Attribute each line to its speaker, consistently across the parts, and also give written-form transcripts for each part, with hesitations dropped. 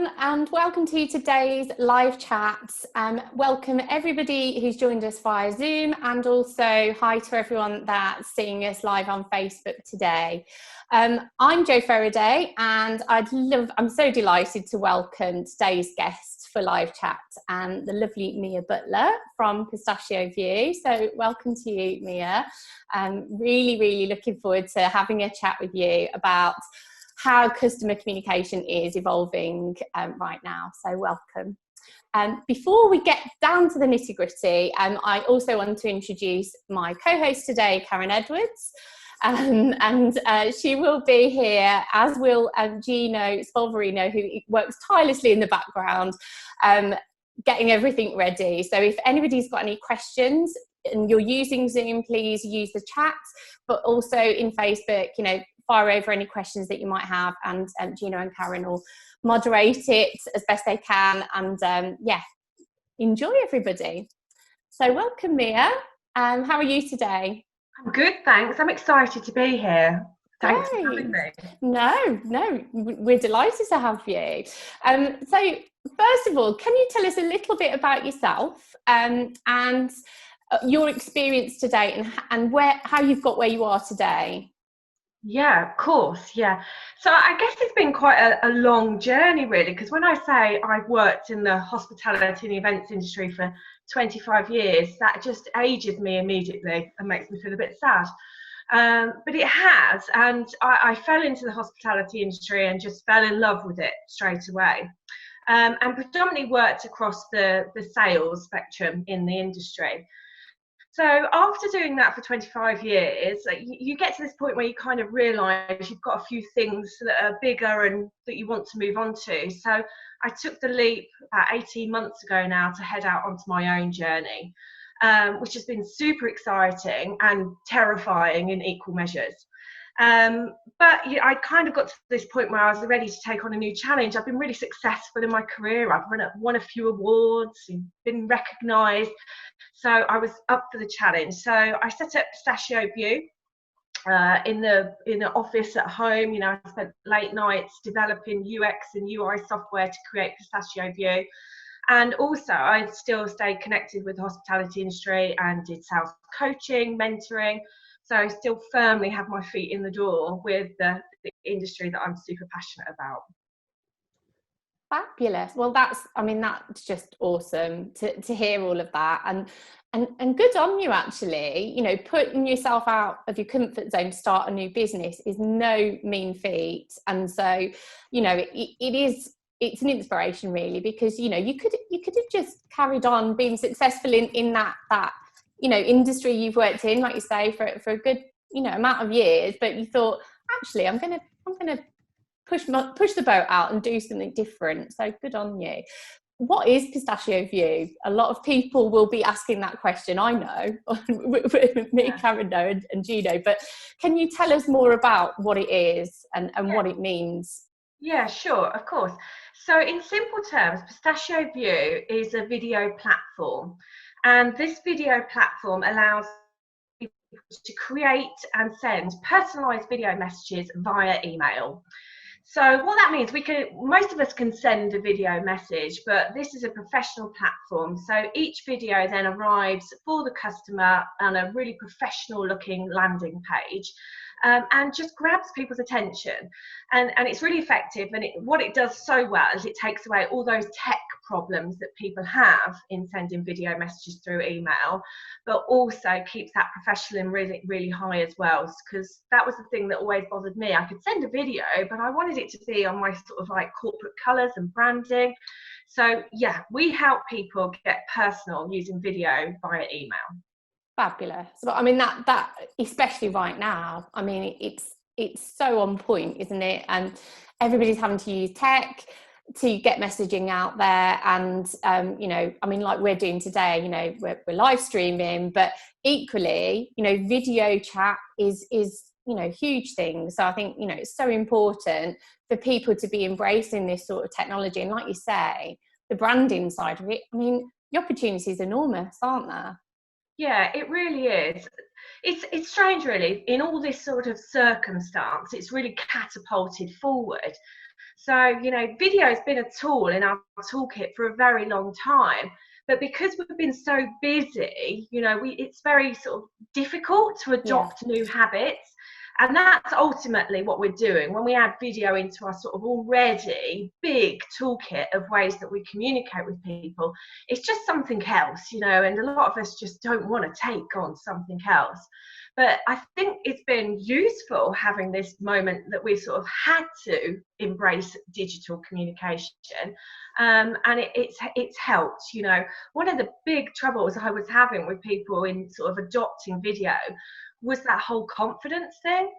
Speaker 1: everyone, and welcome to today's live chat. Welcome everybody who's joined us via Zoom, and also hi to everyone that's seeing us live on Facebook today. I'm Jo Faraday, and I'm so delighted to welcome today's guest for live chat, and the lovely Mia Butler from Pistachio View. So welcome to you, Mia. Really looking forward to having a chat with you about how customer communication is evolving right now. So welcome. Before we get down to the nitty gritty, I also want to introduce my co-host today, Karen Edwards. And she will be here, as will Gino Spolverino, who works tirelessly in the background, getting everything ready. So if anybody's got any questions and you're using Zoom, please use the chat, but also in Facebook, fire over any questions that you might have, and Gino and Karen will moderate it as best they can. And enjoy, everybody. So welcome, Mia. How are you today?
Speaker 2: I'm good, thanks. I'm excited to be here. Thanks for having me.
Speaker 1: No, we're delighted to have you. So first of all, can you tell us a little bit about yourself and your experience today, and how you've got where you are today?
Speaker 2: Yeah, of course, yeah. So I guess it's been quite a long journey, really, because when I say I've worked in the hospitality and events industry for 25 years, that just ages me immediately and makes me feel a bit sad. But it has, and I fell into the hospitality industry and just fell in love with it straight away. And predominantly worked across the sales spectrum in the industry. So after doing that for 25 years, you get to this point where you kind of realise you've got a few things that are bigger and that you want to move on to. So I took the leap about 18 months ago now to head out onto my own journey, which has been super exciting and terrifying in equal measures. But I kind of got to this point where I was ready to take on a new challenge. I've been really successful in my career. I've won a few awards, been recognised. So I was up for the challenge. So I set up Pistachio View in the office at home. I spent late nights developing UX and UI software to create Pistachio View. And also, I still stayed connected with the hospitality industry and did sales coaching, mentoring. So I still firmly have my feet in the door with the industry that I'm super passionate about.
Speaker 1: Fabulous. Well, that's just awesome to hear all of that, and good on you, actually. Putting yourself out of your comfort zone to start a new business is no mean feat, and so it's an inspiration, really, because you could have just carried on being successful in that industry you've worked in, like you say, for a good amount of years, but you thought, actually, I'm gonna push the boat out and do something different. So good on you. What is Pistachio View? A lot of people will be asking that question, I know. Me, Karen, know, and Gino, but can you tell us more about what it is and what it means?
Speaker 2: Yeah, sure, of course. So in simple terms, Pistachio View is a video platform, and this video platform allows people to create and send personalized video messages via email. So what that means, most of us can send a video message, but this is a professional platform. So each video then arrives for the customer on a really professional looking landing page. And just grabs people's attention, and it's really effective. And what it does so well is it takes away all those tech problems that people have in sending video messages through email, but also keeps that professionalism really high as well, because that was the thing that always bothered me. I could send a video, but I wanted it to be on my sort of like corporate colours and branding. So yeah, we help people get personal using video via email.
Speaker 1: Fabulous. But that especially right now, it's so on point, isn't it? And everybody's having to use tech to get messaging out there, and like we're doing today, we're live streaming, but equally, video chat is huge thing. So I think it's so important for people to be embracing this sort of technology, and like you say, the branding side of it, the opportunity is enormous, aren't there?
Speaker 2: Yeah, it really is. It's strange, really. In all this sort of circumstance, it's really catapulted forward. So, you know, video has been a tool in our toolkit for a very long time. But because we've been so busy, you know, it's very sort of difficult to adopt new habits. And that's ultimately what we're doing when we add video into our sort of already big toolkit of ways that we communicate with people. It's just something else, you know, and a lot of us just don't want to take on something else. But I think it's been useful having this moment that we've sort of had to embrace digital communication. And it's helped, you know. One of the big troubles I was having with people in sort of adopting video was that whole confidence thing.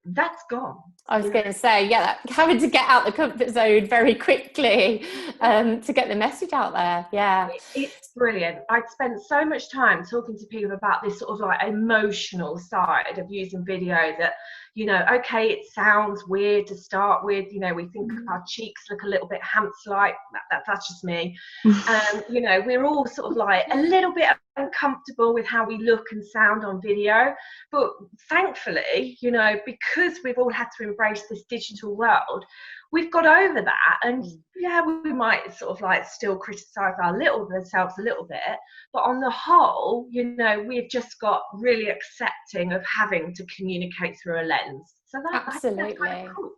Speaker 2: That's gone.
Speaker 1: I was going to say, yeah, having to get out the comfort zone very quickly to get the message out there. Yeah.
Speaker 2: It's brilliant. I'd spent so much time talking to people about this sort of like emotional side of using video that, you know, okay, it sounds weird to start with. You know, we think our cheeks look a little bit hamster-like. That's just me. You know, we're all sort of like a little bit uncomfortable with how we look and sound on video. But thankfully, you know, because we've all had to embrace this digital world, we've got over that. And yeah, we might sort of like still criticize ourselves a little bit, but on the whole, you know, we've just got really accepting of having to communicate through a lens. So
Speaker 1: absolutely.
Speaker 2: That's kind of cool.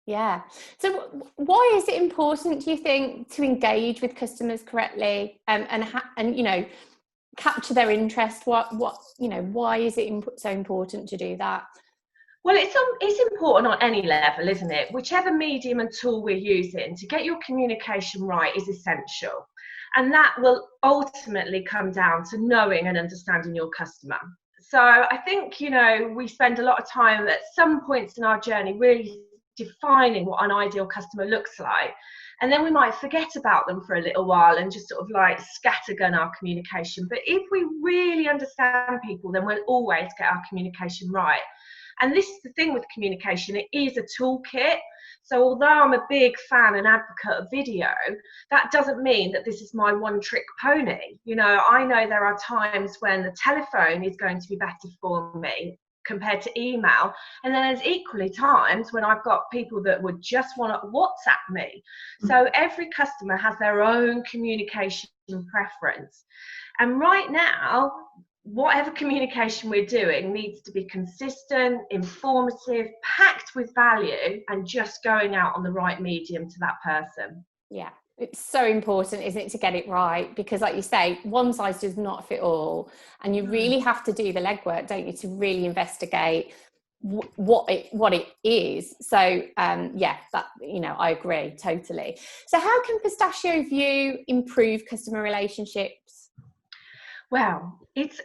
Speaker 1: Yeah. So why is it important, do you think, to engage with customers correctly and you know, capture their interest? What you know, why is it so important to do that?
Speaker 2: Well, it's important on any level, isn't it? Whichever medium and tool we're using, to get your communication right is essential. And that will ultimately come down to knowing and understanding your customer. So I think, you know, we spend a lot of time at some points in our journey really defining what an ideal customer looks like. And then we might forget about them for a little while and just sort of like scattergun our communication. But if we really understand people, then we'll always get our communication right. And this is the thing with communication, it is a toolkit. So although I'm a big fan and advocate of video, that doesn't mean that this is my one trick pony. You know, I know there are times when the telephone is going to be better for me compared to email. And then there's equally times when I've got people that would just want to WhatsApp me. So every customer has their own communication preference. And right now, whatever communication we're doing needs to be consistent, informative, packed with value, and just going out on the right medium to that person.
Speaker 1: Yeah, it's so important, isn't it, to get it right? Because like you say, one size does not fit all, and you really have to do the legwork, don't you, to really investigate what it is. So yeah, that, you know, I agree totally. So how can Pistachio View improve customer relationships?
Speaker 2: Well, it's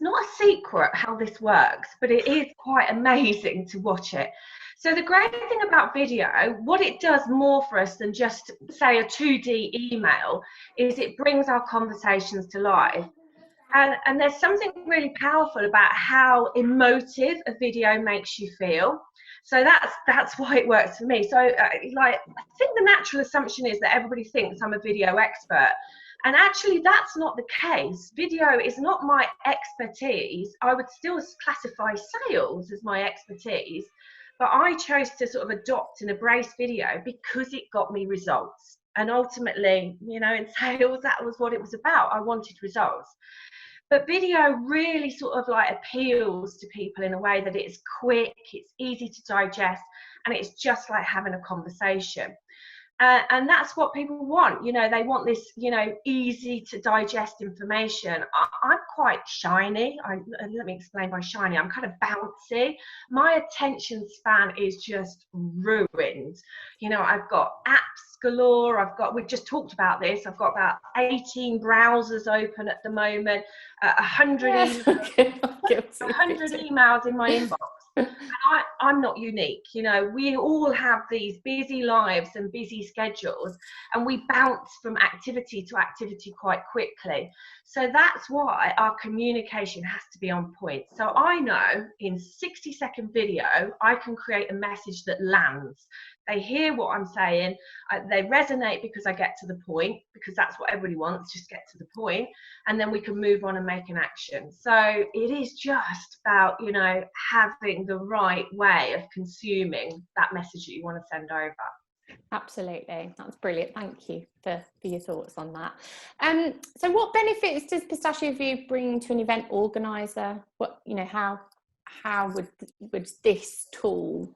Speaker 2: not a secret how this works, but it is quite amazing to watch it. So the great thing about video, what it does more for us than just, say, a 2D email, is it brings our conversations to life. And there's something really powerful about how emotive a video makes you feel. So that's why it works for me. So like, I think the natural assumption is that everybody thinks I'm a video expert. And actually, that's not the case. Video is not my expertise. I would still classify sales as my expertise, but I chose to sort of adopt and embrace video because it got me results. And ultimately, you know, in sales, that was what it was about. I wanted results. But video really sort of like appeals to people in a way that it's quick, it's easy to digest, and it's just like having a conversation. And that's what people want. You know, they want this, you know, easy to digest information. I'm quite shiny. Let me explain by shiny. I'm kind of bouncy. My attention span is just ruined. You know, I've got apps galore. We've just talked about this. I've got about 18 browsers open at the moment, 100 emails in my inbox. And I'm not unique. You know, we all have these busy lives and busy schedules, and we bounce from activity to activity quite quickly. So that's why our communication has to be on point. So I know in 60-second video, I can create a message that lands. They hear what I'm saying. They resonate because I get to the point, because that's what everybody wants, just get to the point, and then we can move on and make an action. So it is just about, you know, having the right way of consuming that message that you want to send over.
Speaker 1: Absolutely, that's brilliant. Thank you for your thoughts on that. So what benefits does Pistachio View bring to an event organizer? What, you know, how would this tool,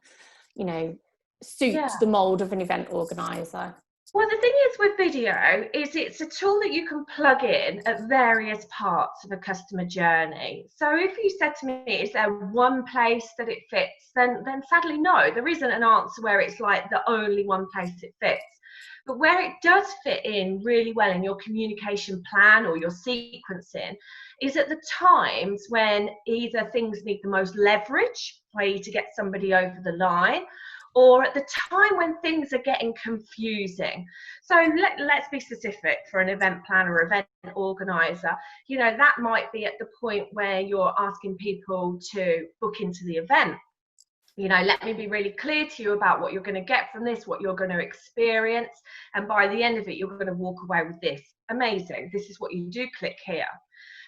Speaker 1: you know, suit
Speaker 2: Yeah.
Speaker 1: the mold of an event organizer?
Speaker 2: Well, the thing is with video is it's a tool that you can plug in at various parts of a customer journey. So if you said to me, is there one place that it fits? Then sadly, no, there isn't an answer where it's like the only one place it fits. But where it does fit in really well in your communication plan or your sequencing is at the times when either things need the most leverage, i.e. to get somebody over the line, or at the time when things are getting confusing. So let's be specific for an event planner or event organizer. You know, that might be at the point where you're asking people to book into the event. You know, let me be really clear to you about what you're going to get from this, what you're going to experience, and by the end of it, you're going to walk away with this. Amazing. This is what you do. Click here.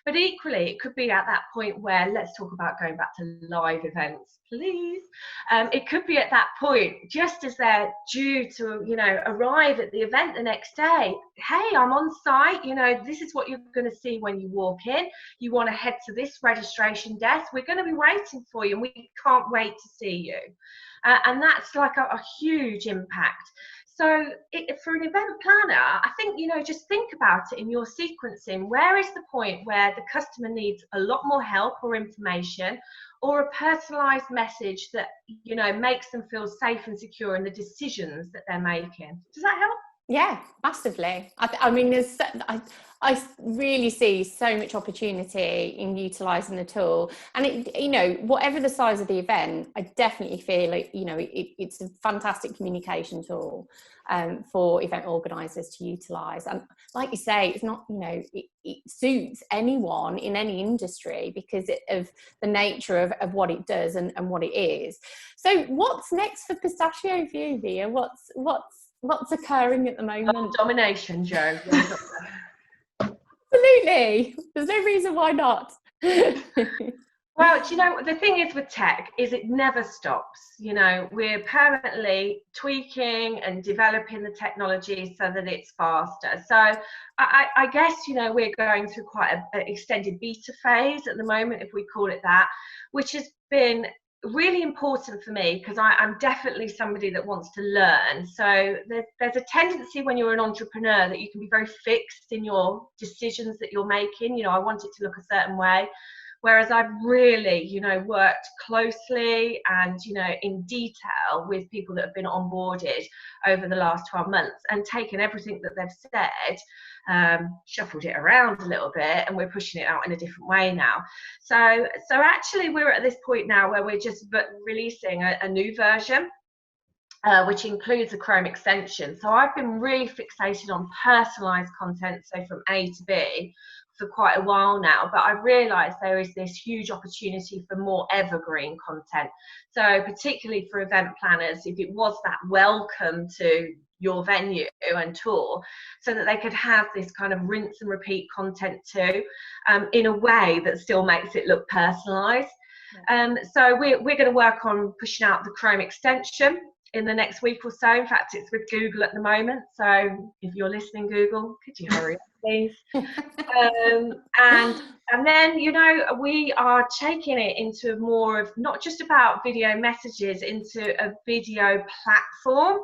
Speaker 2: But equally, it could be at that point where, let's talk about going back to live events, please. It could be at that point, just as they're due to, you know, arrive at the event the next day. Hey, I'm on site. You know, this is what you're going to see when you walk in. You want to head to this registration desk. We're going to be waiting for you, and we can't wait to see you. And that's like a huge impact. So for an event planner, I think, you know, just think about it in your sequencing. Where is the point where the customer needs a lot more help or information, or a personalized message that, you know, makes them feel safe and secure in the decisions that they're making? Does that help?
Speaker 1: Yeah, massively. I mean, I really see so much opportunity in utilising the tool, and it, you know, whatever the size of the event, I definitely feel like, you know, it's a fantastic communication tool for event organisers to utilise. And like you say, it's not, you know, it suits anyone in any industry because of the nature of what it does and what it is. So, what's next for Pistachio View, Via? What's occurring at the moment?
Speaker 2: Domination, Joe.
Speaker 1: Absolutely. There's no reason why not.
Speaker 2: Well, do you know, the thing is with tech is it never stops. You know, we're permanently tweaking and developing the technology so that it's faster. So I guess, you know, we're going through quite an extended beta phase at the moment, if we call it that, which has been really important for me because I'm definitely somebody that wants to learn. So there's a tendency when you're an entrepreneur that you can be very fixed in your decisions that you're making. You know, I want it to look a certain way. Whereas I've really, you know, worked closely and, you know, in detail with people that have been onboarded over the last 12 months and taken everything that they've said, shuffled it around a little bit, and we're pushing it out in a different way now. So actually we're at this point now where we're just releasing a new version, which includes a Chrome extension. So I've been really fixated on personalized content, so from A to B, for quite a while now, but I've realized there is this huge opportunity for more evergreen content. So particularly for event planners, if it was that welcome to your venue and tour, so that they could have this kind of rinse and repeat content too, in a way that still makes it look personalized. So we're going to work on pushing out the Chrome extension in the next week or so. In fact, it's with Google at the moment. So if you're listening, Google, could you hurry up, please? And then, you know, we are taking it into more of not just about video messages, into a video platform.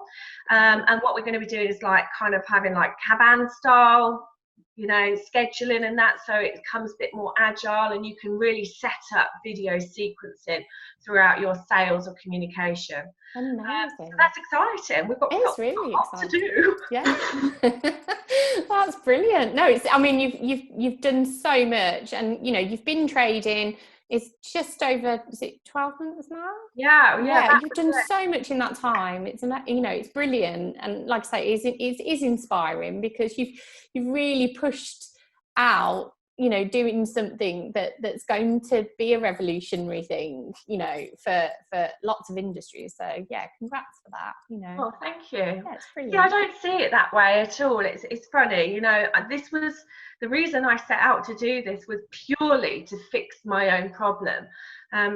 Speaker 2: And what we're going to be doing is like kind of having like Kanban style, you know, scheduling and that, so it becomes a bit more agile and you can really set up video sequencing throughout your sales or communication.
Speaker 1: Amazing.
Speaker 2: So that's exciting. We've got
Speaker 1: really
Speaker 2: a lot to do.
Speaker 1: Yeah. That's brilliant. No, I mean, you've done so much, and you know, you've been trading. It's just over, is it 12 months now?
Speaker 2: Yeah.
Speaker 1: You've done so much in that time. It's, you know, it's brilliant, and like I say, it is inspiring because you've really pushed out, you know, doing something that's going to be a revolutionary thing, you know, for lots of industries. So yeah, congrats for that, you know.
Speaker 2: Oh, thank you.
Speaker 1: Yeah, it's brilliant.
Speaker 2: Yeah, I don't see it that way at all. It's funny, you know, this was the reason I set out to do this, was purely to fix my own problem.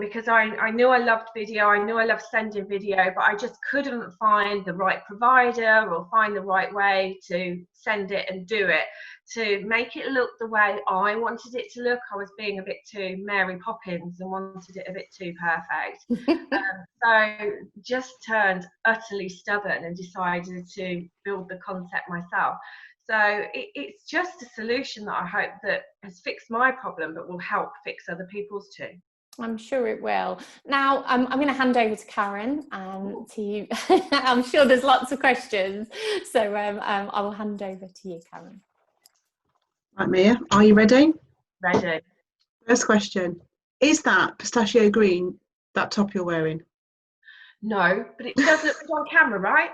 Speaker 2: because I knew I loved video, I knew I loved sending video, but I just couldn't find the right provider or find the right way to send it and do it to make it look the way I wanted it to look. I was being a bit too Mary Poppins and wanted it a bit too perfect. So just turned utterly stubborn and decided to build the concept myself. So it's just a solution that I hope that has fixed my problem, but will help fix other people's too.
Speaker 1: I'm sure it will. Now, I'm going to hand over to Karen to you. I'm sure there's lots of questions. So I will hand over to you, Karen.
Speaker 3: Right, Mia, are you ready?
Speaker 2: Ready.
Speaker 3: First question. Is that pistachio green, that top you're wearing?
Speaker 2: No, but it does look good on camera, right?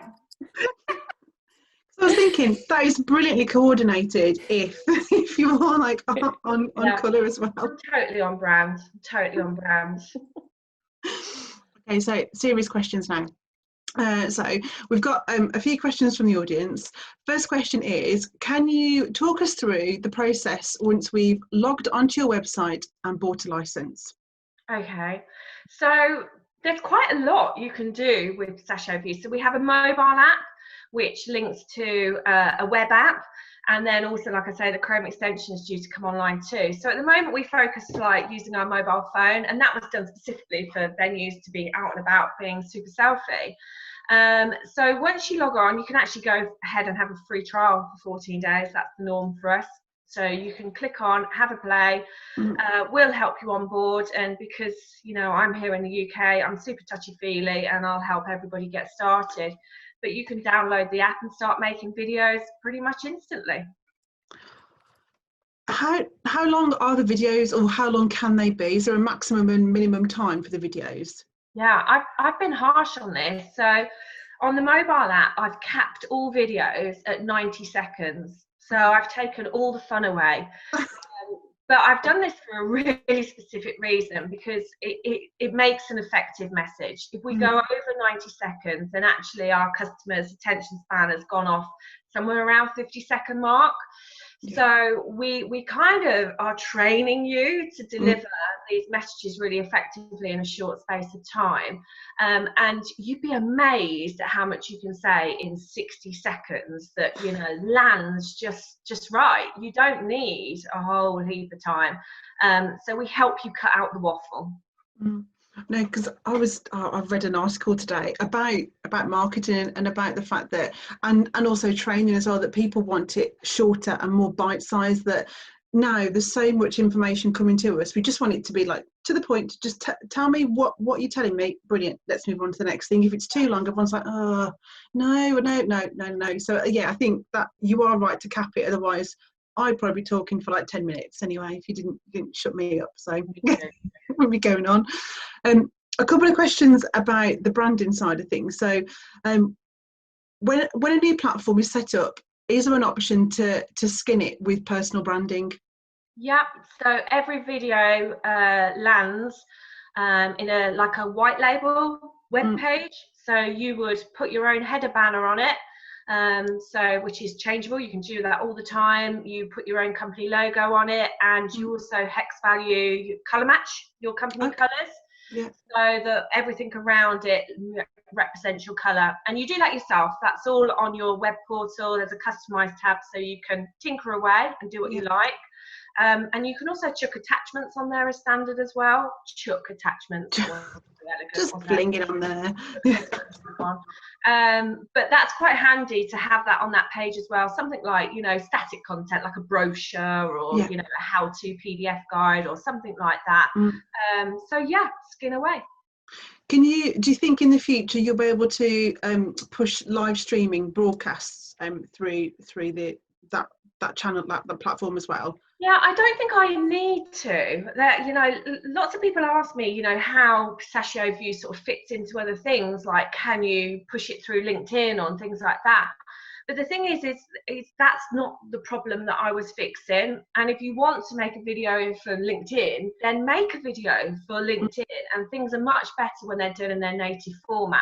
Speaker 3: So I was thinking that is brilliantly coordinated if you are like on colour as well.
Speaker 2: I'm totally on brand. Totally on brand.
Speaker 3: Okay, so serious questions now. So we've got a few questions from the audience. First question is, can you talk us through the process once we've logged onto your website and bought a license?
Speaker 2: Okay, so there's quite a lot you can do with Pistachio View. So we have a mobile app which links to a web app, and then also, like I say, the Chrome extension is due to come online too. So at the moment we focus like using our mobile phone, and that was done specifically for venues to be out and about being super selfie. So once you log on, you can actually go ahead and have a free trial for 14 days. That's the norm for us. So you can click on, have a play. We'll help you on board, and because I'm here in the UK, I'm super touchy-feely, and I'll help everybody get started. But you can download the app and start making videos pretty much instantly.
Speaker 3: How long are the videos, or how long can they be? Is there a maximum and minimum time for the videos?
Speaker 2: Yeah, I've been harsh on this. So on the mobile app, I've capped all videos at 90 seconds. So I've taken all the fun away. But I've done this for a really specific reason, because it makes an effective message. If we go over 90 seconds, then actually our customers' attention span has gone off somewhere around 50-second mark. Yeah. So we kind of are training you to deliver these messages really effectively in a short space of time. And you'd be amazed at how much you can say in 60 seconds that, lands just right. You don't need a whole heap of time. So we help you cut out the waffle.
Speaker 3: No, because I've read an article today about marketing and about the fact that, and also training as well, that people want it shorter and more bite-sized. That now there's so much information coming to us, we just want it to be like to the point. Just tell me what you're telling me. Brilliant. Let's move on to the next thing. If it's too long, everyone's like, oh no. So yeah, I think that you are right to cap it. Otherwise, I'd probably be talking for like 10 minutes anyway if you didn't shut me up. So we'll be going on. A couple of questions about the branding side of things. So when a new platform is set up, is there an option to skin it with personal branding?
Speaker 2: Yep. So every video lands in a white label web page. So you would put your own header banner on it. Which is changeable. You can do that all the time. You put your own company logo on it, and you also hex value, color match your company colors, so that everything around it represents your color. And you do that yourself. That's all on your web portal. There's a customize tab, so you can tinker away and do what you like. And you can also chuck attachments on there as standard as well. Chuck attachments.
Speaker 3: Just fling it on there.
Speaker 2: But that's quite handy to have that on that page as well. Something like, static content, like a brochure or, a how-to PDF guide or something like that. So yeah, skin away.
Speaker 3: Do you think in the future you'll be able to push live streaming broadcasts through that channel, that platform as well?
Speaker 2: Yeah, I don't think I need to. Lots of people ask me, how Pistachio View sort of fits into other things, like can you push it through LinkedIn or things like that. But the thing is that's not the problem that I was fixing. And if you want to make a video for LinkedIn, then make a video for LinkedIn, and things are much better when they're done in their native format.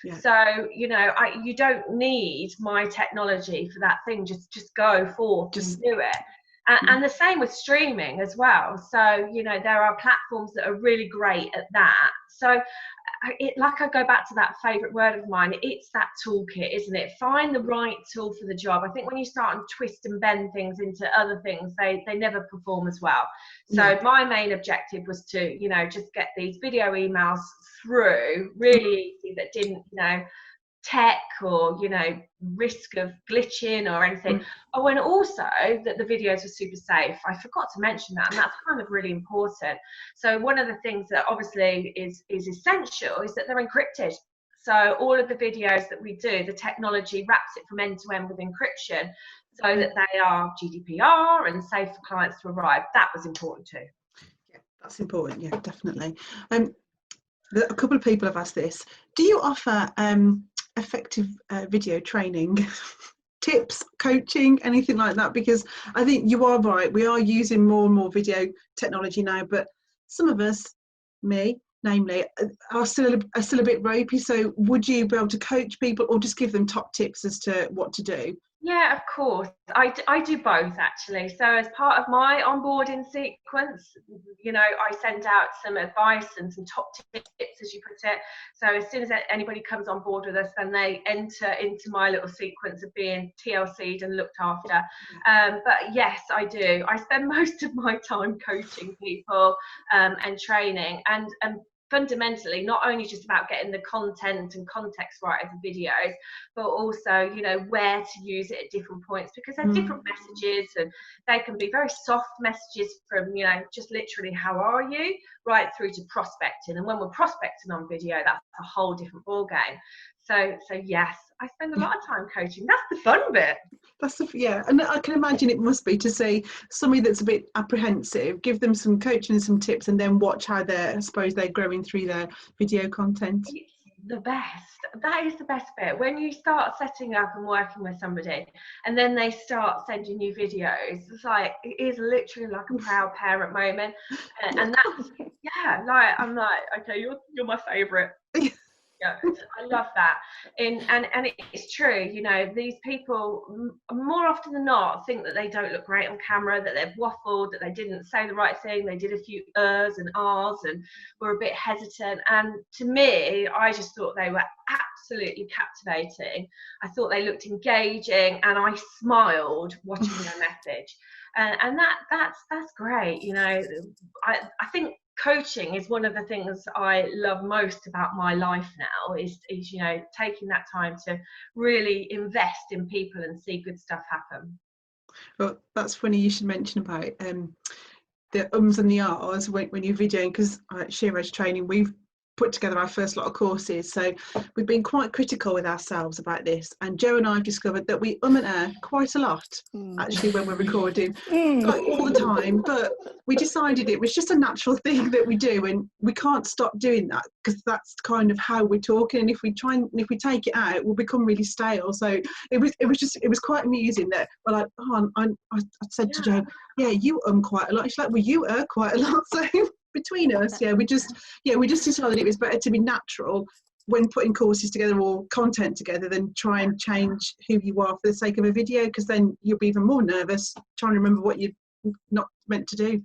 Speaker 2: Yeah. So, you don't need my technology for that thing. Just go forth and do it. And the same with streaming as well. So, you know, there are platforms that are really great at that. So like I go back to that favourite word of mine, it's that toolkit, isn't it? Find the right tool for the job. I think when you start and twist and bend things into other things, they never perform as well. So my main objective was to, you know, just get these video emails through really easy, that didn't, you know, tech or, you know, risk of glitching or anything. Oh, and also that the videos were super safe. I forgot to mention that, and that's kind of really important. So one of the things that obviously is essential is that they're encrypted. So all of the videos that we do, the technology wraps it from end to end with encryption, so that they are GDPR and safe for clients to arrive. That was important too.
Speaker 3: Yeah, that's important. Yeah, definitely. A couple of people have asked this. Do you offer effective video training tips, coaching, anything like that? Because I think you are right, we are using more and more video technology now, but some of us, me namely, are still a bit ropey. So would you be able to coach people or just give them top tips as to what to do?
Speaker 2: Yeah, of course. I do both, actually. So as part of my onboarding sequence, you know, I send out some advice and some top tips, as you put it. So as soon as anybody comes on board with us, then they enter into my little sequence of being TLC'd and looked after. But yes, I do. I spend most of my time coaching people and training, and fundamentally not only just about getting the content and context right of the videos, but also, you know, where to use it at different points, because there's different messages, and they can be very soft messages from, you know, just literally how are you, right through to prospecting. And when we're prospecting on video, that's a whole different ball game. So yes, I spend a lot of time coaching. That's the fun bit.
Speaker 3: And I can imagine it must be to see somebody that's a bit apprehensive, give them some coaching and some tips, and then watch how they're growing through their video content.
Speaker 2: It's the best. That is the best bit. When you start setting up and working with somebody, and then they start sending you videos, it's like, it is literally like a proud parent moment. And that's, like, I'm like, okay, you're my favourite. Yeah, I love that. And it's true, you know, these people more often than not think that they don't look great on camera, that they've waffled, that they didn't say the right thing, they did a few ers and ahs and were a bit hesitant. And to me, I just thought they were absolutely captivating. I thought they looked engaging, and I smiled watching their message. And that's great. You know, I think coaching is one of the things I love most about my life now, is you know, taking that time to really invest in people and see good stuff happen.
Speaker 3: Well, that's funny you should mention about the ums and the ahs when you're videoing, because at Sheer Edge Training we've put together our first lot of courses, so we've been quite critical with ourselves about this, and Joe and I have discovered that we and ah quite a lot actually when we're recording, like all the time, but we decided it was just a natural thing that we do, and we can't stop doing that because that's kind of how we're talking, and if we take it out, we'll become really stale. So it was quite amusing that we're like, I said to Joe, yeah, you quite a lot. She's like, well, you quite a lot. So between us, we just decided it was better to be natural when putting courses together or content together than try and change who you are for the sake of a video, because then you'll be even more nervous trying to remember what you're not meant to do.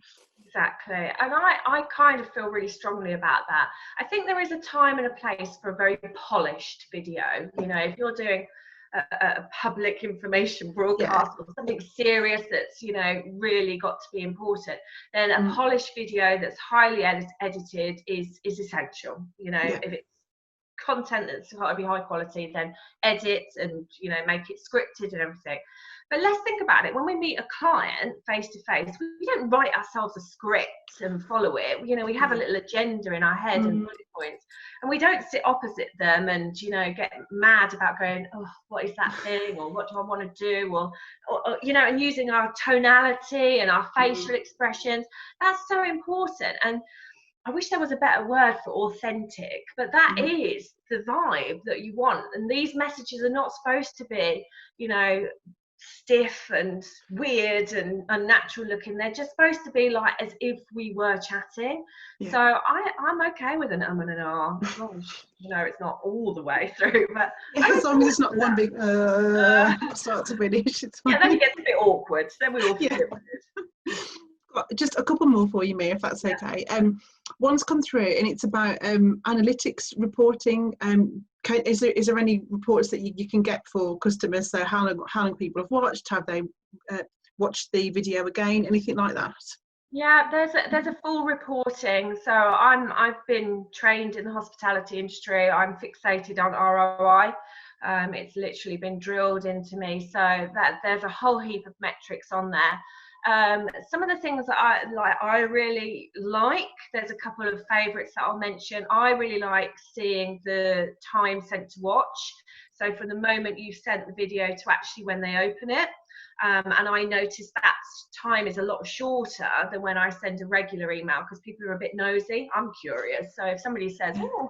Speaker 2: Exactly. And I kind of feel really strongly about that. I think there is a time and a place for a very polished video. You know, if you're doing a public information broadcast or something serious that's, you know, really got to be important, then a polished video that's highly edited is essential. You know, if it's content that's got to be high quality, then edit and, you know, make it scripted and everything. But let's think about it. When we meet a client face to face, we don't write ourselves a script and follow it. You know, we have a little agenda in our head and bullet points, and we don't sit opposite them and, you know, get mad about going, oh, what is that thing, or what do I want to do, or you know, and using our tonality and our facial expressions. That's so important. And I wish there was a better word for authentic, but that is the vibe that you want. And these messages are not supposed to be, you know, stiff and weird and unnatural looking. They're just supposed to be like as if we were chatting.
Speaker 3: Yeah.
Speaker 2: So I'm okay with an and an ah. Gosh, it's not all the way through, but
Speaker 3: as long as it's not one big start to finish, it's fine.
Speaker 2: yeah, then it gets a bit awkward. Then we all feel it.
Speaker 3: Just a couple more for you, Mia, if that's okay. One's come through, and it's about analytics reporting. Is there any reports that you can get for customers? So how long people have watched? Have they watched the video again? Anything like that?
Speaker 2: Yeah, there's a full reporting. So I've been trained in the hospitality industry. I'm fixated on ROI. It's literally been drilled into me. So that there's a whole heap of metrics on there. Some of the things that I really like, there's a couple of favorites that I'll mention. I really like seeing the time sent to watch. So from the moment you've sent the video to actually when they open it. And I noticed that time is a lot shorter than when I send a regular email, because people are a bit nosy. I'm curious. So if somebody says, oh,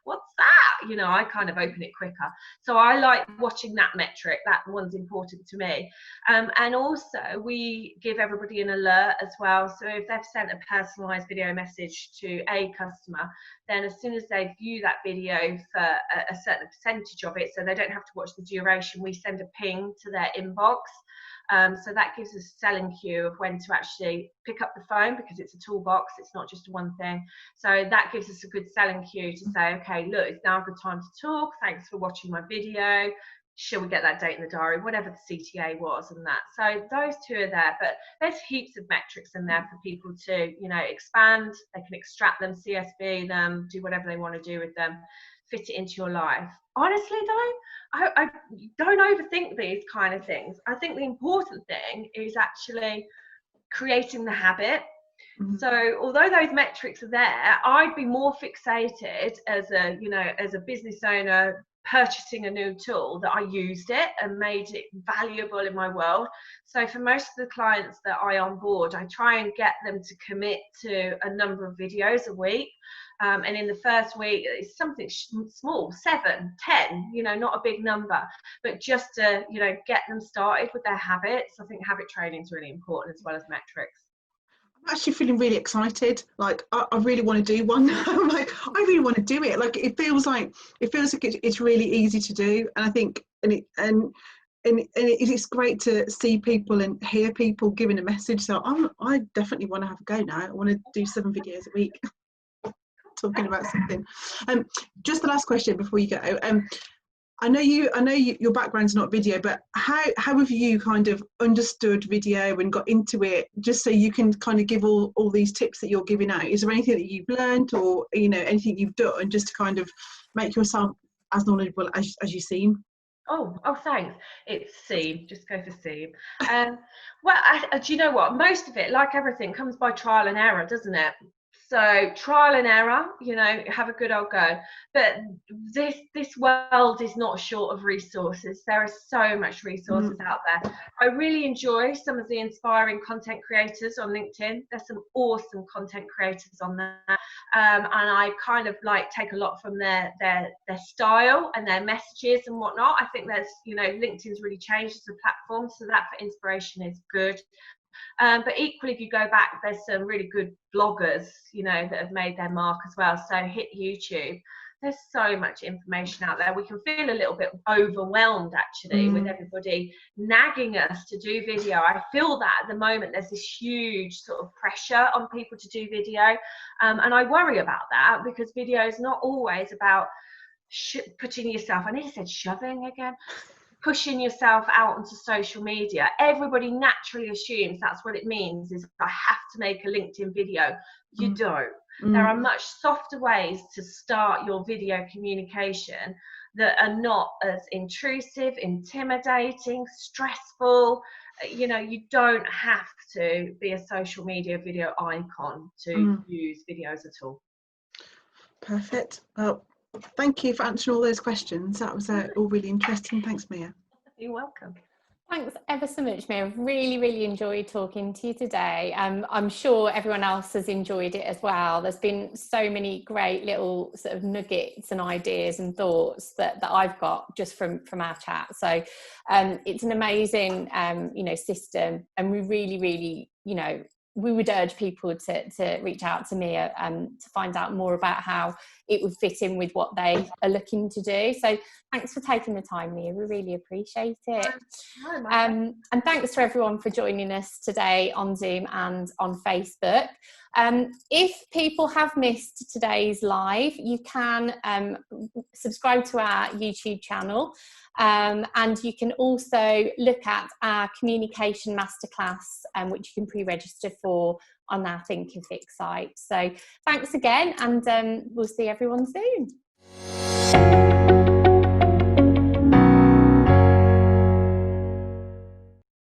Speaker 2: what's that? I kind of open it quicker. So I like watching that metric. That one's important to me. And also we give everybody an alert as well. So if they've sent a personalized video message to a customer, then as soon as they view that video for a certain percentage of it, so they don't have to watch the duration, we send a ping to their inbox. So that gives us a selling cue of when to actually pick up the phone, because it's a toolbox, it's not just one thing. So that gives us a good selling cue to say, okay, look, it's now a good time to talk. Thanks for watching my video. Shall we get that date in the diary? Whatever the CTA was and that. So those two are there, but there's heaps of metrics in there for people to, expand. They can extract them, CSV them, do whatever they want to do with them, fit it into your life. Honestly though, I don't overthink these kind of things. I think the important thing is actually creating the habit. Mm-hmm. So although those metrics are there, I'd be more fixated as a business owner purchasing a new tool that I used it and made it valuable in my world. So for most of the clients that I onboard, I try and get them to commit to a number of videos a week. And in the first week, it's something small, 7, 10, not a big number, but just to, get them started with their habits. I think habit training is really important as well as metrics.
Speaker 3: I'm actually feeling really excited. Like I really want to do one. I'm like, I really want to do it. Like it feels like it's really easy to do. And I think, and it's great to see people and hear people giving a message. So I definitely want to have a go now. I want to do 7 videos a week. Talking about something. Just the last question before you go. I know your background's not video, but how have you kind of understood video and got into it, just so you can kind of give all these tips that you're giving out? Is there anything that you've learned, or anything you've done just to kind of make yourself as knowledgeable as you seem?
Speaker 2: Oh, thanks. It's seem. Just go for seem. Well, do you know what? Most of it, like everything, comes by trial and error, doesn't it? So trial and error, have a good old go. But this world is not short of resources. There are so much resources out there. I really enjoy some of the inspiring content creators on LinkedIn. There's some awesome content creators on there. And I kind of take a lot from their style and their messages and whatnot. I think there's, LinkedIn's really changed as a platform, so that for inspiration is good. But equally, if you go back, there's some really good bloggers, that have made their mark as well. So hit YouTube. There's so much information out there. We can feel a little bit overwhelmed actually with everybody nagging us to do video. I feel that at the moment there's this huge sort of pressure on people to do video, and I worry about that, because video is not always about putting yourself, I nearly said shoving again, pushing yourself out onto social media. Everybody naturally assumes that's what it means, is I have to make a LinkedIn video. You don't. There are much softer ways to start your video communication that are not as intrusive, intimidating, stressful. You don't have to be a social media video icon to use videos at all.
Speaker 3: Perfect. Well, thank you for answering all those questions. That was all really interesting. Thanks, Mia.
Speaker 2: You're welcome.
Speaker 1: Thanks ever so much, Mia. I've really enjoyed talking to you today. I'm sure everyone else has enjoyed it as well. There's been so many great little sort of nuggets and ideas and thoughts that I've got just from our chat. So it's an amazing system, and we really we would urge people to reach out to Mia to find out more about how it would fit in with what they are looking to do. So thanks for taking the time, Mia. We really appreciate it. And thanks to everyone for joining us today on Zoom and on Facebook. If people have missed today's live, you can subscribe to our YouTube channel. And you can also look at our communication masterclass, which you can pre-register for on our Think and Fix site. So thanks again, and we'll see everyone soon.